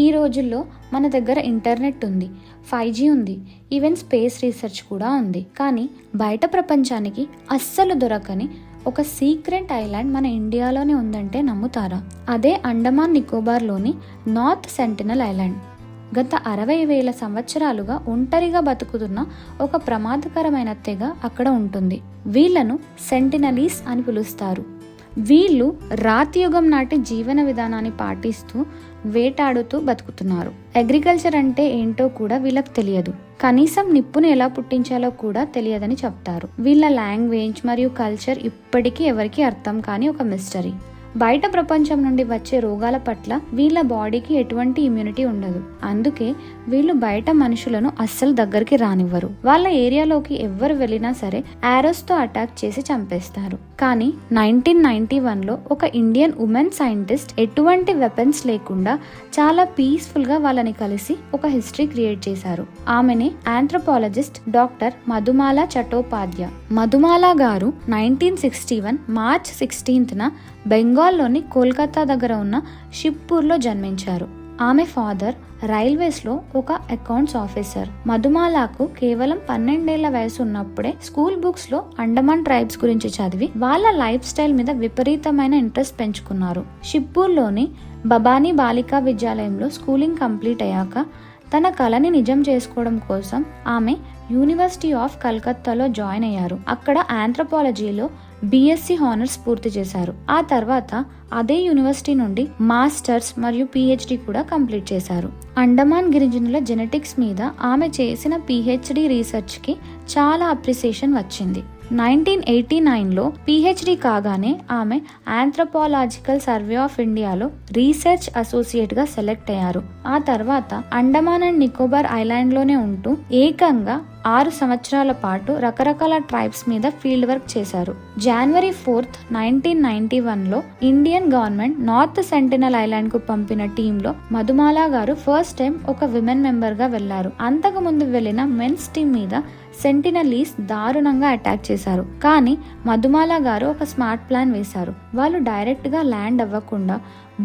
ఈ రోజుల్లో మన దగ్గర ఇంటర్నెట్ ఉంది, 5G ఉంది, ఈవెన్ స్పేస్ రీసెర్చ్ కూడా ఉంది. కానీ బయట ప్రపంచానికి అస్సలు దొరకని ఒక సీక్రెట్ ఐలాండ్ మన ఇండియాలోనే ఉందంటే నమ్ముతారా? అదే అండమాన్ నికోబార్లోని నార్త్ సెంటినల్ ఐలాండ్. గత 60,000 సంవత్సరాలుగా ఒంటరిగా బతుకుతున్న ఒక ప్రమాదకరమైన తెగ అక్కడ ఉంటుంది. వీళ్లను సెంటినలీస్ అని పిలుస్తారు. వీళ్ళు రాతి యుగం నాటి జీవన విధానాన్ని పాటిస్తూ వేటాడుతూ బతుకుతున్నారు. అగ్రికల్చర్ అంటే ఏంటో కూడా వీళ్ళకి తెలియదు. కనీసం నిప్పును ఎలా పుట్టించాలో కూడా తెలియదని చెప్తారు. వీళ్ళ లాంగ్వేజ్ మరియు కల్చర్ ఇప్పటికీ ఎవరికీ అర్థం కాని ఒక మిస్టరీ. బయట ప్రపంచం నుండి వచ్చే రోగాల పట్ల వీళ్ళ బాడీకి ఎటువంటి ఇమ్యూనిటీ ఉండదు. అందుకే వీళ్ళు బయట మనుషులను అస్సలు దగ్గరికి రానివ్వరు. వాళ్ళ ఏరియాలోకి ఎవ్వరు వెళ్ళినా సరే ఆరోస్ తో అటాక్ చేసి చంపేస్తారు. కానీ 1991లో ఒక ఇండియన్ ఉమెన్ సైంటిస్ట్ ఎటువంటి వెపన్స్ లేకుండా చాలా పీస్ఫుల్ గా వాళ్ళని కలిసి ఒక హిస్టరీ క్రియేట్ చేశారు. ఆమెనే ఆంథ్రోపాలజిస్ట్ డాక్టర్ మధుమాలా చటోపాధ్యాయ. మధుమాలా గారు 1961 మార్చ్ 16న బెంగాల్లోని కోల్కతా దగ్గర ఉన్న షిప్పూర్లో జన్మించారు. ఆమె ఫాదర్ రైల్వేస్లో ఒక అకౌంట్స్ ఆఫీసర్. మధుమాలాకు కేవలం 12 ఏళ్ల వయసు ఉన్నప్పుడే స్కూల్ బుక్స్ లో అండమాన్ ట్రైబ్స్ గురించి చదివి వాళ్ళ లైఫ్ స్టైల్ మీద విపరీతమైన ఇంట్రెస్ట్ పెంచుకున్నారు. షిప్పూర్లోని బబానీ బాలికా విద్యాలయంలో స్కూలింగ్ కంప్లీట్ అయ్యాక తన కళని నిజం చేసుకోవడం కోసం ఆమె యూనివర్సిటీ ఆఫ్ కలకత్తాలో జాయిన్ అయ్యారు. అక్కడ ఆంథ్రోపాలజీలో BSc హానర్స్ పూర్తి చేశారు. ఆ తర్వాత అదే యూనివర్సిటీ నుండి మాస్టర్స్ మరియు PhD కూడా కంప్లీట్ చేశారు. అండమాన్ గిరిజనుల జెనెటిక్స్ మీద ఆమె చేసిన PhD రీసెర్చ్ కి చాలా అప్రిసియేషన్ వచ్చింది. 1989లో PhD కాగానే ఆమె ఆంథ్రోపాలజికల్ సర్వే ఆఫ్ ఇండియాలో రీసెర్చ్ అసోసియేట్ గా సెలెక్ట్ అయ్యారు. ఆ తర్వాత అండమాన్ అండ్ నికోబార్ ఐలాండ్ లోనే ఉంటూ ఏకంగా 6 సంవత్సరాల పాటు రకరకాల ట్రైబ్స్ మీద ఫీల్డ్ వర్క్ చేశారు. జనవరి 4th 1991లో Indian government North Sentinel island కు పంపిన టీంలో మధుమాలా గారు ఫస్ట్ టైం ఒక విమెన్ మెంబర్ గా వెళ్లారు. అంతకు ముందు వెళ్లిన మెన్స్ టీం మీద సెంటినలీస్ దారుణంగా అటాక్ చేశారు. కానీ మధుమాలా గారు ఒక స్మార్ట్ ప్లాన్ వేశారు. వాళ్ళు డైరెక్ట్ గా ల్యాండ్ అవ్వకుండా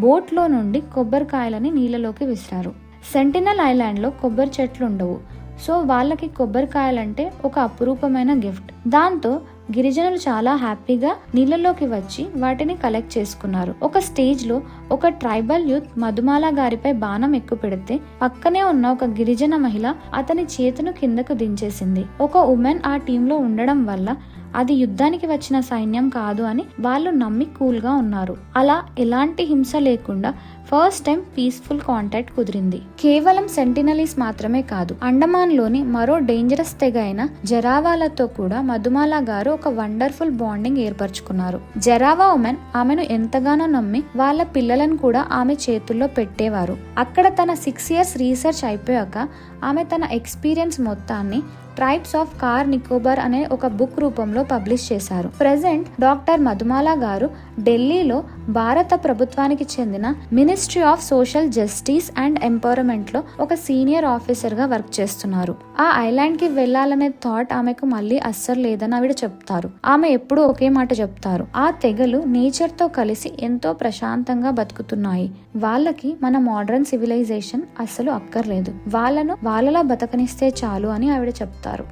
బోట్ లో నుండి కొబ్బరికాయలని నీళ్ళలోకి విసిరారు. సెంటినల్ ఐలాండ్ లో కొబ్బరి చెట్లు ఉండవు. సో వాళ్ళకి కొబ్బరికాయలంటే ఒక అపురూపమైన గిఫ్ట్. దాంతో గిరిజనులు చాలా హ్యాపీగా నీళ్ళలోకి వచ్చి వాటిని కలెక్ట్ చేసుకున్నారు. ఒక స్టేజ్ లో ఒక ట్రైబల్ యూత్ మధుమాలా గారిపై బాణం ఎక్కుపెడితే పక్కనే ఉన్న ఒక గిరిజన మహిళ అతని చేతును కిందకు దించేసింది. ఒక ఉమెన్ ఆ టీంలో ఉండడం వల్ల అది యుద్ధానికి వచ్చిన సైన్యం కాదు అని వాళ్ళు నమ్మి కూల్ గా ఉన్నారు. అలా ఎలాంటి హింస లేకుండా ఫస్ట్ టైం పీస్ఫుల్ కాంటాక్ట్ కుదిరింది. కేవలం సెంటినలీస్ మాత్రమే కాదు, అండమాన్ లోని మరో డేంజరస్ తెగ అయిన జరావాలతో కూడా మధుమాలా గారు ఒక వండర్ఫుల్ బాండింగ్ ఏర్పరచుకున్నారు. జరావా ఉమెన్ ఆమెను ఎంతగానో నమ్మి వాళ్ళ పిల్లలను కూడా ఆమె చేతుల్లో పెట్టేవారు. అక్కడ తన 6 years రీసెర్చ్ అయిపోయాక ఆమె తన ఎక్స్పీరియన్స్ మొత్తాన్ని ట్రైబ్స్ ఆఫ్ కార్ నికోబార్ అనే ఒక బుక్ రూపంలో పబ్లిష్ చేశారు. ప్రెజెంట్ డాక్టర్ మధుమాలా గారు ఢిల్లీలో భారత ప్రభుత్వానికి చెందిన ministry of social justice and empowerment లో ఒక సీనియర్ ఆఫీసర్ గా వర్క్ చేస్తున్నారు. ఆ ఐలాండ్ కి వెళ్లాలనే థాట్ ఆమెకు మళ్ళీ అస్సలు లేదని ఆవిడ చెప్తారు. ఆమె ఎప్పుడూ ఒకే మాట చెప్తారు, ఆ తెగలు నేచర్ తో కలిసి ఎంతో ప్రశాంతంగా బతుకుతున్నాయి. వాళ్ళకి మన మోడర్న్ సివిలైజేషన్ అస్సలు అక్కర్లేదు. వాళ్ళను వాళ్ళలా బతకనిస్తే చాలు అని ఆవిడ చెప్తారు.